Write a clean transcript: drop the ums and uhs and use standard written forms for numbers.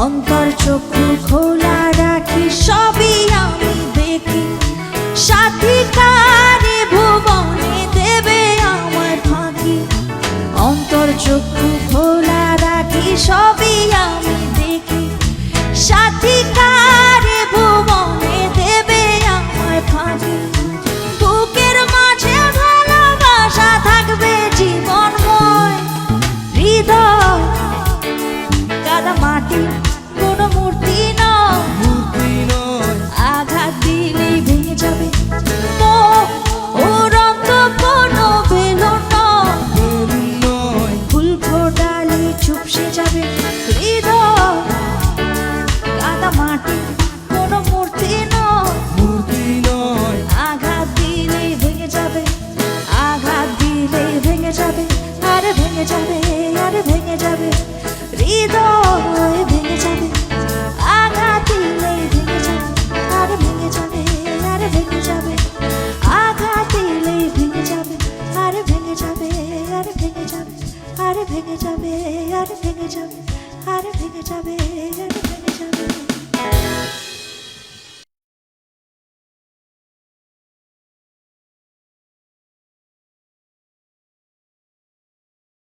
অন্তর চক্ষু খোলা রাখি, সবই আমি দেখি। সাথী কারে ভুবনে দেবে আমার ফাঁকি। অন্তর চক্ষু খোলা রাখি, সবই আমি দেখি। সাথী কারে ভুবনে দেবে আমার ফাঁকি। বুকের মাঝে ভালোবাসা থাকবে জীবনময়। হৃদয় কাদা মাটি, কোনো মূর্তি নয়। আঘাত দিলেই ভেঙে যাবে। উড়ন্ত কোনো বেলুন নয়। ফুল ফোটালে চুপসে যাবে। হৃদয় কাদা মাটি, কোনো মূর্তি নয়। আঘাত দিলেই ভেঙে যাবে। আঘাত দিলেই ভেঙে যাবে। আরে ভেঙে যাবে, আরে ভেঙে যাবে। হৃদয় ভেঙে যাবে। আঘাত দিলেই ভেঙে যাবে। আরে ভেঙে যাবে, আরে ভেঙে যাবে। আঘাত দিলেই ভেঙে যাবে। আরে ভেঙে যাবে, আরে ভেঙে যাবে। আরে ভেঙে যাবে, আরে ভেঙে যাবে। আরে ভেঙে যাবে, আরে ভেঙে যাবে।